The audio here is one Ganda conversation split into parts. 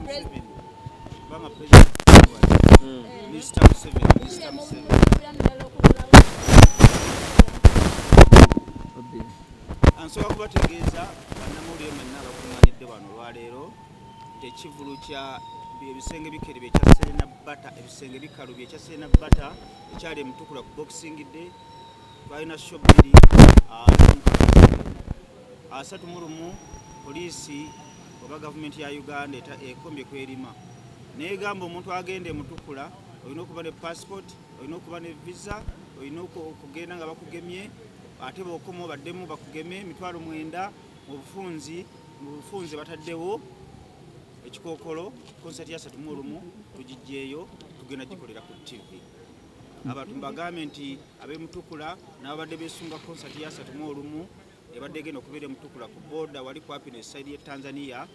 Museveni. Banga president. Mr. Museveni. Ansobola kubategeeza bannamawulire mwenna bakuŋŋaanidde wano olwaleero ekivulu kya ebisenge bikere ekya Serena Bata ebisenge bikalubye ekya Serena Bata ekyali emutukula ku boxing day balina shop 2 3 poliisi oba gavumenti ya Uganda ekombye kwerima negamba omuntu agenda emutukula olina okuba ne passport olina okuba ne visa olina okugenda nga bakugemye ate bokoma baddemu bakugeme 9,000 mu bufunzi bataddewo ekikokolo konsati ya 31 tugijjeeyo tugenda gikolera ku TV abantu mbagambe nti abemutukula n'abadde beesunga konsati ya 31 ebadde egenda okubeera emutukula ku boda wali ku Happiness side ye Tanzania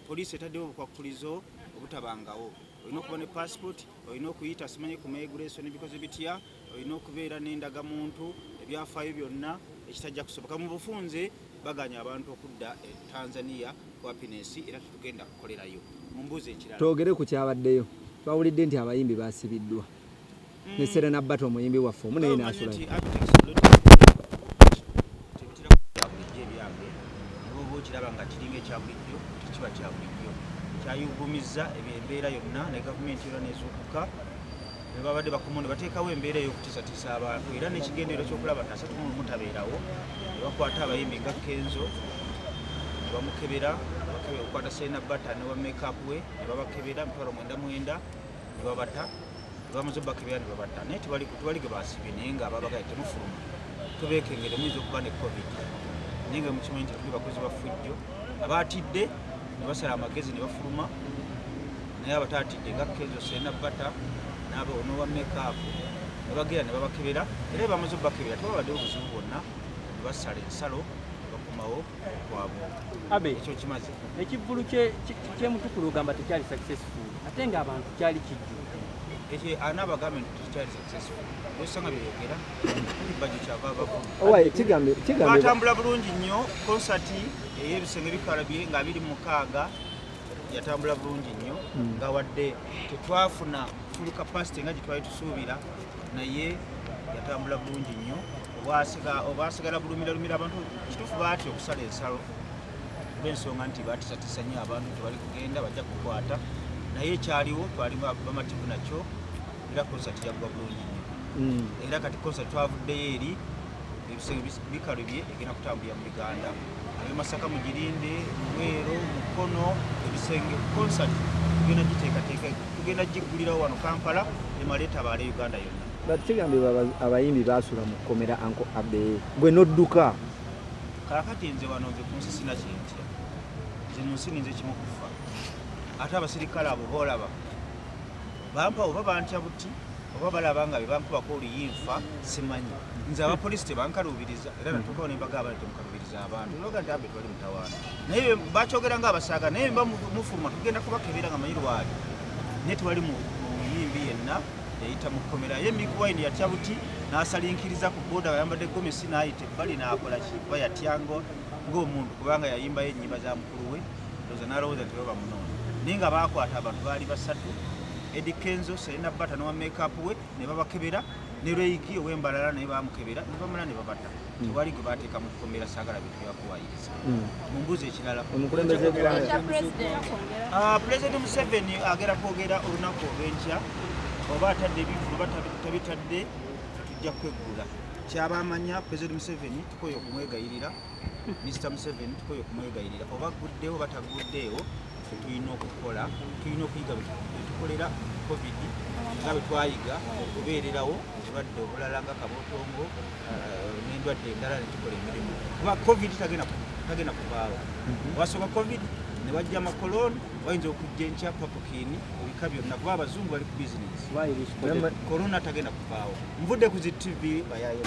poliisi etaddewo obukwakulizo obutabangawo olina okuba ne passport olina okuyita simanyi ku migration ebikoze bitya olina okubeera n'endagamuntu ebyafaayo byonna ekitajja kusoboka mu bufunze baganya abantu okudda e Tanzania ku Happiness era tutugenda kukolerayo mumbuuze ekirala twogere ku kyabaddeyo twawulidde nti abayimbi baasibiddwa ne Serena Bata omuyimbi waffe omu naye n'asula kiraba nga kiringa ekyabulijjo tekiba kyabulijjo kyayugumiza embeera yonna ne gavumenti era nezuukuka babadde bakomo ne bateekawo embeera ey'okutiisatiisa abantu era n'ekigendeerwa ky'okulaba nti 31 mutabeerawo ne bakwata abayimbi nga Kenzo ne bamukebera okukwata Serena Bata ne wa make-up we ne babakebera 99 ne babata ne bamaze obbakebera ne babata naye tewali ge baasibye naye nga babagaye temufuluma tubeekengere muyinza okuba ne covid naye nga mukimanyi nti tuli bakozi bafujjo abaatidde ne basala amagezi ne bafuluma naye abataatidde nga Kenzo Serena Bata n'abo onowa make-up ne bagera ne babakebera era bamaze obbakebera tebabaddewo obuzibu bwonna ne basala ensalo ne bakomawo kwabwe ekyo kimaze ekivulu kyemutukulu ogamba tekyali successful ate nga abantu kyali kijjudde ekyo anaabagambe nti tekyali successful osanga byeyogera bajjo kyava batambula bulungi nnyo konsati ey'ebisenge bikalabye nga 26 yatambula bulungi nnyo nga wadde tetwafuna full capacity nga gitwali tusuubira naye yatambula bulungi nnyo obwasigala bulumira abantu kituufu baatya okusala ensalo olw'ensonga nti baatiisatiisa nnyo abantu tebali kugenda bajja kukwata naye ekyaliwo twali bamativu nakyo era konsati yaggwa bulungi nnyo era kati konsati twavuddeyo eri ebisenge bikalubye egenda kutambulira mu Uganda Masaka mugirinde Mwero Mukono ebisenge konsati tugenda giteekateeka tugenda giggulirawo wano Kampala emaleeta abaale Uganda yonna bakigambe abayimbi baasula mu kkomera Anko Abe gwe nodduka kaakati nze wano nze ku nsi sina kyentya nze mu nsi ninze kimu kufa ate abasirikale abo boolaba bampa oba bantya buti oba balaba nga bebankubako oluyinfa simanyi nze abapoliisi tebankaluubiriza era natuukawo ne mbagamba nti temukaluubiriza abantu noga nti abe twali mutawaana naye bakyogera nga abasaaga naye mba mufuluma tugenda kubakebera nga mayirwali naye tewali mu muyimbi yenna yayita mu kkomera ye mikuwaini yatya buti n'asalinkiriza ku booda bayambadde gomesi n'ayita ebbali n'akola ki kuba yatyango ng'omuntu kubanga yayimbayo ennyimba za mukulu we ndowooza n'alowooza nti baba munoona naye nga baakwata abantu baali basatu Eddie Kenzo Serena Bata n'owa make-up we ne babakebera ne Reiki ow'embalala naye bamukebera ne bamala ne babata tewali gwe baateeka mu kkomera saagala bintu byakuwayiriza mumbuuza ekirala President Museveni agera kwogera olunaku olw'enkya oba atadde ebivulu tabitadde tujja kweggula kyabamanya President Museveni tukoye okumwegayirira Mr. Museveni tukoye okumwegayirira oba aguddewo bataguddeewo tulina okukola tulina okuyiga betukolera covid nga bwe twayiga okubeererawo obulwadde obulala nga kabotongo n'endwadde endala ne tukola emirimu kuba covid tagenda kuvaawo wasooka covid ne bajja amakoloni wayinza okujja enkya papukini ebika byonna kuba abazungu bali ku bizinesi korona tagenda kuvaawo nvudde ku zi TV bayayo